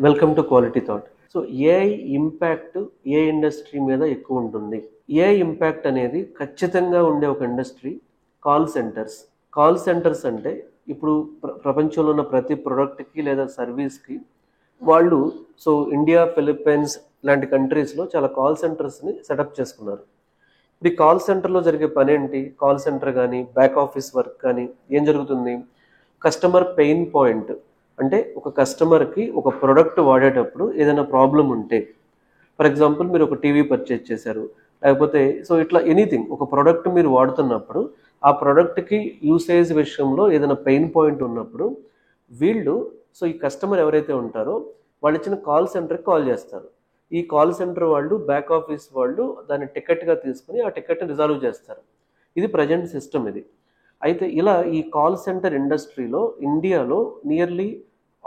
Welcome to quality thought. So AI impact A industry మీద ఎక్కువ ఉంటుంది? ఏఐ ఇంపాక్ట్ అనేది ఖచ్చితంగా ఉండే ఒక industry call centres. Call centres అంటే ఇప్పుడు ప్రపంచంలో ఉన్న ప్రతి ప్రొడక్ట్కి లేదా సర్వీస్కి వాళ్ళు ఇండియా, ఫిలిప్పైన్స్ లాంటి కంట్రీస్లో చాలా కాల్ సెంటర్స్ని సెటప్ చేసుకున్నారు. ఇప్పుడు ఈ కాల్ సెంటర్లో జరిగే పని ఏంటి? కాల్ సెంటర్ కానీ బ్యాక్ ఆఫీస్ వర్క్ కానీ ఏం జరుగుతుంది? కస్టమర్ పెయిన్ పాయింట్ అంటే ఒక కస్టమర్కి ఒక ప్రోడక్ట్ వాడేటప్పుడు ఏదైనా ప్రాబ్లం ఉంటే, ఫర్ ఎగ్జాంపుల్ మీరు ఒక టీవీ పర్చేజ్ చేశారు, లేకపోతే ఇట్లా ఎనీథింగ్ ఒక ప్రోడక్ట్ మీరు వాడుతున్నప్పుడు ఆ ప్రోడక్ట్కి యూసేజ్ విషయంలో ఏదైనా పెయిన్ పాయింట్ ఉన్నప్పుడు వీళ్ళు ఈ కస్టమర్ ఎవరైతే ఉంటారో వాళ్ళు ఇచ్చిన కాల్ సెంటర్కి కాల్ చేస్తారు. ఈ కాల్ సెంటర్ వాళ్ళు బ్యాక్ ఆఫీస్ వాళ్ళు దాన్ని టికెట్గా తీసుకుని ఆ టికెట్ని రిజాల్వ్ చేస్తారు. ఇది ప్రజెంట్ సిస్టమ్ ఇది. అయితే ఇలా ఈ కాల్ సెంటర్ ఇండస్ట్రీలో ఇండియాలో nearly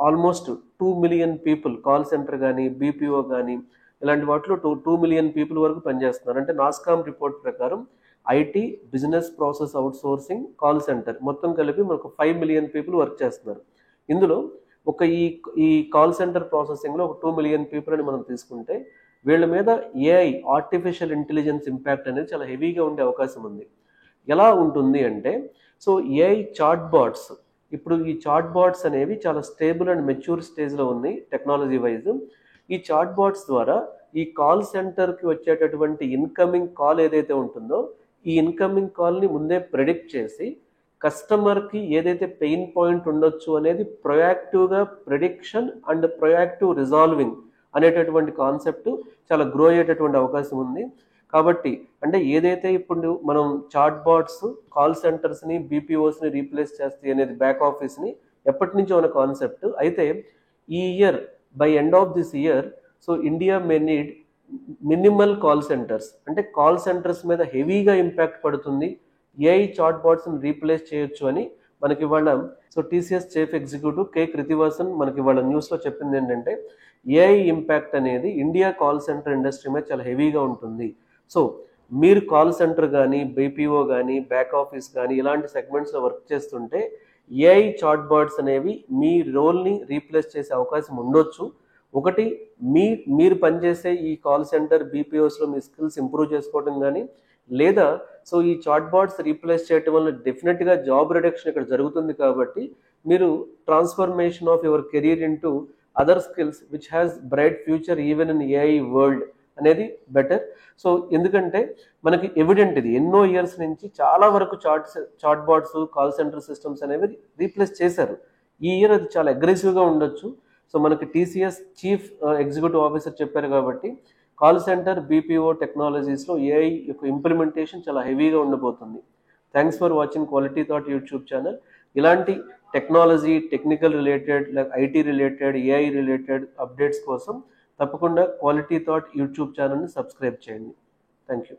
almost 2 million people call centre కానీ బీపీఓ కానీ ఇలాంటి వాటిలో 2 మిలియన్ పీపుల్ వరకు పనిచేస్తున్నారు. అంటే నాస్కామ్ రిపోర్ట్ ప్రకారం IT, business process outsourcing, call centre మొత్తం కలిపి మనకు 5 మిలియన్ పీపుల్ వర్క్ చేస్తున్నారు. ఇందులో ఒక ఈ కాల్ సెంటర్ ప్రాసెసింగ్లో ఒక 2 మిలియన్ పీపుల్ అని మనం తీసుకుంటే వీళ్ళ మీద ఏఐ, ఆర్టిఫిషియల్ ఇంటెలిజెన్స్ ఇంపాక్ట్ అనేది చాలా హెవీగా ఉండే అవకాశం ఉంది. ఎలా ఉంటుంది అంటే ఏఐ చాట్ బాట్స్, ఇప్పుడు ఈ చాట్ బాట్స్ అనేవి చాలా స్టేబుల్ అండ్ మెచ్యూర్ స్టేజ్లో ఉన్నాయి టెక్నాలజీ వైజ్. ఈ చాట్ బాట్స్ ద్వారా ఈ కాల్ సెంటర్కి వచ్చేటటువంటి ఇన్కమింగ్ కాల్ ఏదైతే ఉంటుందో ఈ ఇన్కమింగ్ కాల్ని ముందే ప్రెడిక్ట్ చేసి కస్టమర్కి ఏదైతే పెయిన్ పాయింట్ ఉండొచ్చు అనేది ప్రొయాక్టివ్గా ప్రెడిక్షన్ అండ్ ప్రొయాక్టివ్ రిజాల్వింగ్ అనేటటువంటి కాన్సెప్ట్ చాలా గ్రో అయ్యేటటువంటి అవకాశం ఉంది. కాబట్టి అంటే ఏదైతే ఇప్పుడు మనం చాట్ బాట్స్ కాల్ సెంటర్స్ని, బీపీఓస్ని రీప్లేస్ చేస్తాయి అనేది బ్యాక్ ఆఫీస్ని ఎప్పటి నుంచో ఉన్న కాన్సెప్ట్. అయితే ఈ year by end of this year India may need minimal call centres. అంటే కాల్ సెంటర్స్ మీద హెవీగా ఇంపాక్ట్ పడుతుంది, ఏఐ చాట్ బాట్స్ని రీప్లేస్ చేయొచ్చు అని మనకి ఇవాళ టీసీఎస్ చీఫ్ ఎగ్జిక్యూటివ్ కే కృతివాసన్ మనకి ఇవాళ న్యూస్లో చెప్పింది ఏంటంటే ఏఐ ఇంపాక్ట్ అనేది ఇండియా కాల్ సెంటర్ ఇండస్ట్రీ మీద చాలా హెవీగా ఉంటుంది. మీరు కాల్ సెంటర్ కానీ బీపీఓ కానీ బ్యాక్ ఆఫీస్ కానీ ఇలాంటి సెగ్మెంట్స్లో వర్క్ చేస్తుంటే ఏఐ చాట్ బాట్స్ అనేవి మీ రోల్ని రీప్లేస్ చేసే అవకాశం ఉండొచ్చు. ఒకటి, మీరు పనిచేసే ఈ కాల్ సెంటర్ బీపీఓస్లో మీ స్కిల్స్ ఇంప్రూవ్ చేసుకోవడం కానీ, లేదా ఈ చాట్ బాట్స్ రీప్లేస్ చేయడం వల్ల డెఫినెట్గా జాబ్ రిడక్షన్ ఇక్కడ జరుగుతుంది. కాబట్టి మీరు transformation of your career into other skills which has bright future even in AI world అనేది బెటర్. ఎందుకంటే మనకి ఎవిడెంట్ ఇది, ఎన్నో ఇయర్స్ నుంచి చాలా వరకు chat bots, call center systems అనేవి రీప్లేస్ చేశారు. ఈ ఇయర్ అది చాలా అగ్రెసివ్గా ఉండొచ్చు. మనకి టీసీఎస్ చీఫ్ ఎగ్జిక్యూటివ్ ఆఫీసర్ చెప్పారు కాబట్టి కాల్ సెంటర్ బీపీఓ టెక్నాలజీస్లో ఏఐ యొక్క ఇంప్లిమెంటేషన్ చాలా హెవీగా ఉండబోతుంది. Thanks for watching Quality Thought YouTube channel. ఇలాంటి technology, technical related, IT related, AI related updates కోసం తప్పకుండా క్వాలిటీ థాట్ యూట్యూబ్ ఛానల్ని సబ్స్క్రైబ్ చేయండి. Thank you.